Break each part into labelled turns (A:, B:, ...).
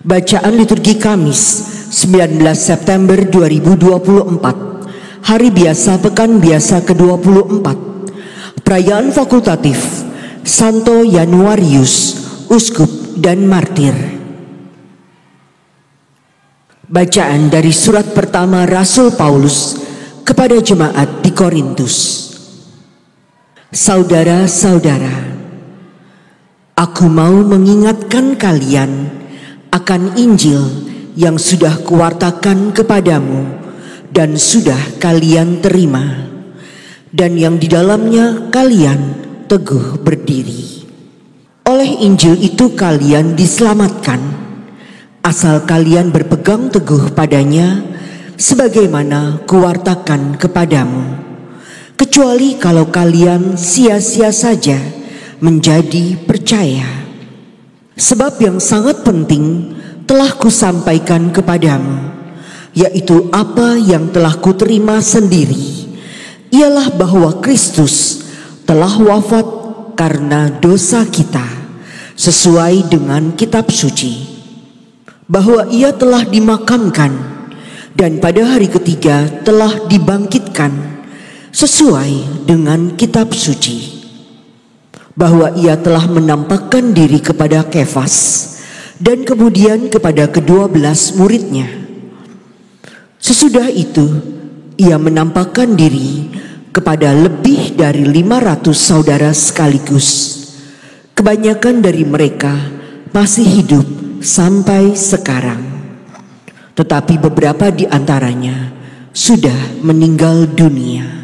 A: Bacaan liturgi Kamis 19 September 2024, Hari Biasa Pekan Biasa ke-24, Perayaan Fakultatif Santo Januarius, Uskup dan Martir. Bacaan dari surat pertama Rasul Paulus kepada jemaat di Korintus. Saudara-saudara, aku mau mengingatkan kalian akan Injil yang sudah kuwartakan kepadamu dan sudah kalian terima, dan yang di dalamnya kalian teguh berdiri. Oleh Injil itu kalian diselamatkan, asal kalian berpegang teguh padanya sebagaimana kuwartakan kepadamu, kecuali kalau kalian sia-sia saja menjadi percaya. Sebab yang sangat penting telah kusampaikan kepadamu, yaitu apa yang telah kuterima sendiri, ialah bahwa Kristus telah wafat karena dosa kita sesuai dengan kitab suci, bahwa ia telah dimakamkan dan pada hari ketiga telah dibangkitkan sesuai dengan kitab suci, bahwa ia telah menampakkan diri kepada Kefas dan kemudian kepada ke-12 muridnya. Sesudah itu ia menampakkan diri kepada lebih dari 500 saudara sekaligus. Kebanyakan dari mereka masih hidup sampai sekarang, tetapi beberapa di antaranya sudah meninggal dunia.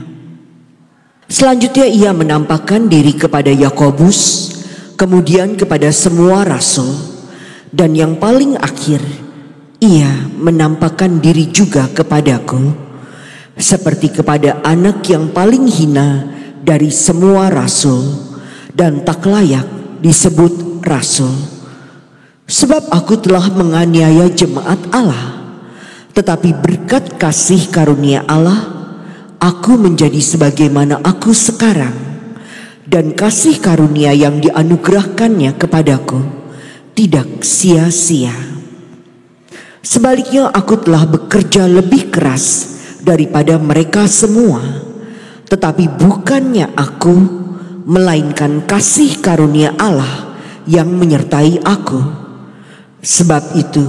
A: Selanjutnya ia menampakkan diri kepada Yakobus, kemudian kepada semua rasul, dan yang paling akhir ia menampakkan diri juga kepadaku, seperti kepada anak yang paling hina dari semua rasul dan tak layak disebut rasul. Sebab aku telah menganiaya jemaat Allah, tetapi berkat kasih karunia Allah aku menjadi sebagaimana aku sekarang, dan kasih karunia yang dianugerahkannya kepadaku tidak sia-sia. Sebaliknya aku telah bekerja lebih keras daripada mereka semua, tetapi bukannya aku, melainkan kasih karunia Allah yang menyertai aku. Sebab itu,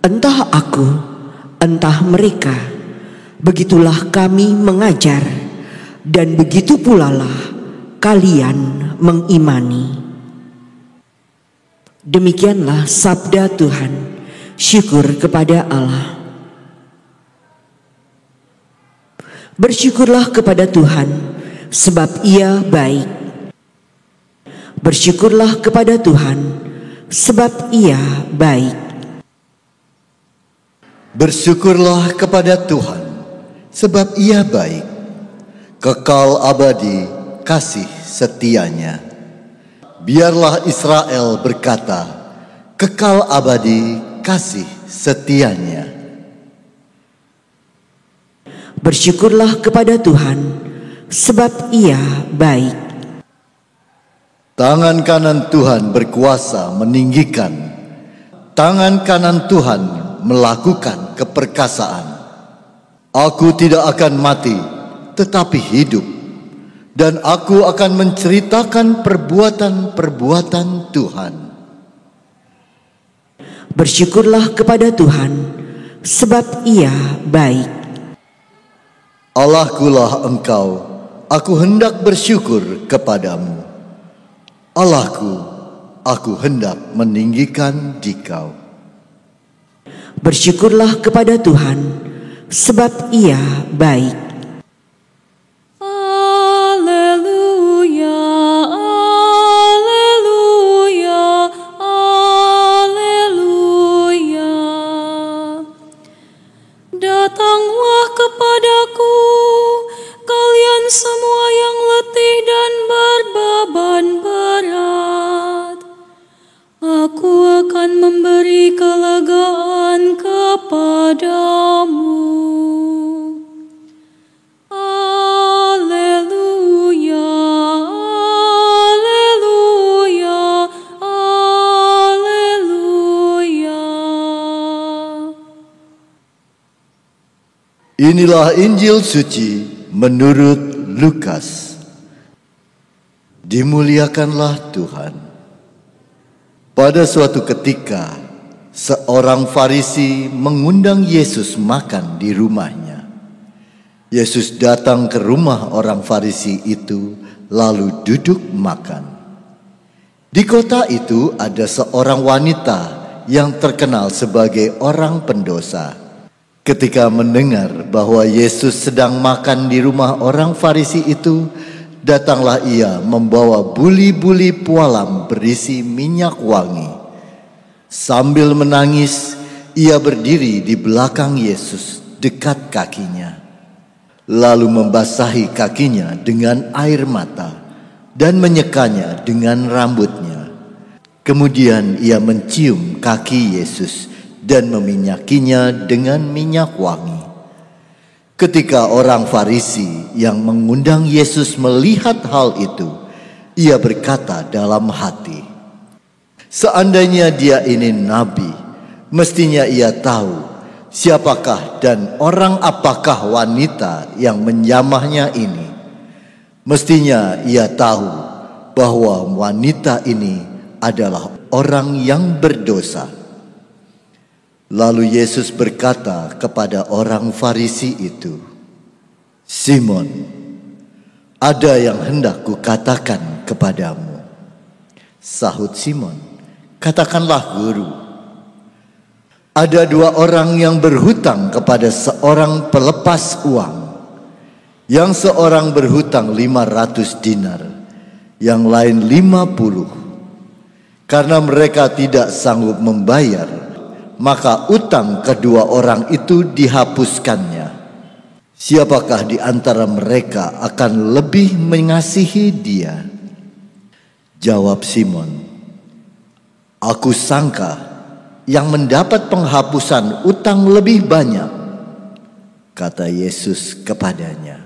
A: entah aku, entah mereka, begitulah kami mengajar, dan begitu pula lah kalian mengimani. Demikianlah sabda Tuhan. Syukur kepada Allah. Bersyukurlah kepada Tuhan, sebab Ia baik. Bersyukurlah kepada Tuhan, sebab Ia baik.
B: Bersyukurlah kepada Tuhan, sebab Ia baik, kekal abadi kasih setianya. Biarlah Israel berkata, kekal abadi kasih setianya.
A: Bersyukurlah kepada Tuhan, sebab Ia baik.
B: Tangan kanan Tuhan berkuasa meninggikan, tangan kanan Tuhan melakukan keperkasaan. Aku tidak akan mati, tetapi hidup, dan aku akan menceritakan perbuatan-perbuatan Tuhan.
A: Bersyukurlah kepada Tuhan, sebab Ia baik.
B: Allahkulah Engkau, aku hendak bersyukur kepadamu. Allahku, aku hendak meninggikan Dikau.
A: Bersyukurlah kepada Tuhan, sebab Ia baik.
C: Alleluia, alleluia, alleluia. Datanglah kepadaku, kalian semua yang letih dan berbeban berat. Aku akan memberi kelegaan kepadamu. Alleluia, alleluia, alleluia.
B: Inilah Injil suci menurut Lukas. Dimuliakanlah Tuhan. Pada suatu ketika, seorang Farisi mengundang Yesus makan di rumahnya. Yesus datang ke rumah orang Farisi itu, lalu duduk makan. Di kota itu ada seorang wanita yang terkenal sebagai orang pendosa. Ketika mendengar bahwa Yesus sedang makan di rumah orang Farisi itu, datanglah ia membawa buli-buli pualam berisi minyak wangi. Sambil menangis, ia berdiri di belakang Yesus dekat kakinya. Lalu membasahi kakinya dengan air mata dan menyekanya dengan rambutnya. Kemudian ia mencium kaki Yesus dan meminyakinya dengan minyak wangi. Ketika orang Farisi yang mengundang Yesus melihat hal itu, ia berkata dalam hati, "Seandainya dia ini nabi, mestinya ia tahu siapakah dan orang apakah wanita yang menjamahnya ini. Mestinya ia tahu bahwa wanita ini adalah orang yang berdosa." Lalu Yesus berkata kepada orang Farisi itu, "Simon, ada yang hendak kukatakan kepadamu." Sahut Simon, "Katakanlah, Guru." Ada dua orang yang berhutang kepada seorang pelepas uang. Yang seorang berhutang 500 dinar, yang lain 50. Karena mereka tidak sanggup membayar, maka utang kedua orang itu dihapuskannya. Siapakah di antara mereka akan lebih mengasihi dia? Jawab Simon, "Aku sangka yang mendapat penghapusan utang lebih banyak." Kata Yesus kepadanya,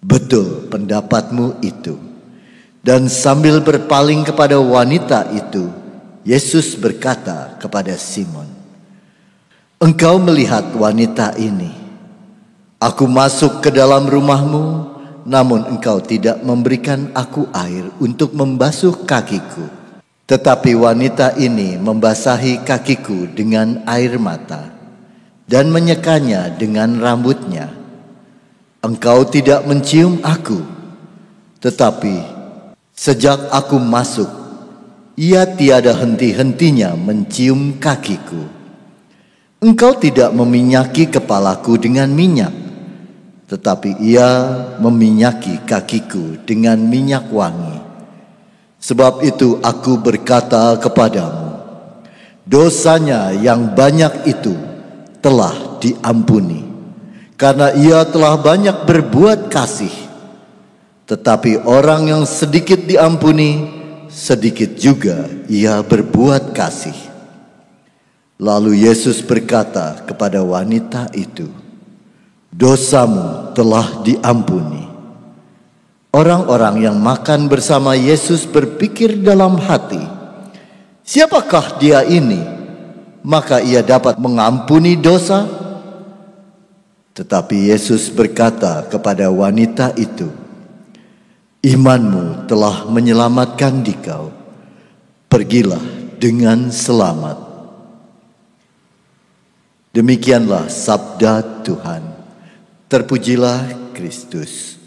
B: "Betul pendapatmu itu." Dan sambil berpaling kepada wanita itu, Yesus berkata kepada Simon, "Engkau melihat wanita ini. Aku masuk ke dalam rumahmu, namun engkau tidak memberikan aku air untuk membasuh kakiku. Tetapi wanita ini membasahi kakiku dengan air mata dan menyekanya dengan rambutnya. Engkau tidak mencium aku, tetapi sejak aku masuk, ia tiada henti-hentinya mencium kakiku. Engkau tidak meminyaki kepalaku dengan minyak, tetapi ia meminyaki kakiku dengan minyak wangi. Sebab itu aku berkata kepadamu, dosanya yang banyak itu telah diampuni, karena ia telah banyak berbuat kasih. Tetapi orang yang sedikit diampuni, sedikit juga ia berbuat kasih." Lalu Yesus berkata kepada wanita itu, "Dosamu telah diampuni." Orang-orang yang makan bersama Yesus berpikir dalam hati, "Siapakah dia ini? Maka ia dapat mengampuni dosa?" Tetapi Yesus berkata kepada wanita itu, "Imanmu telah menyelamatkan dikau. Pergilah dengan selamat." Demikianlah sabda Tuhan. Terpujilah Kristus.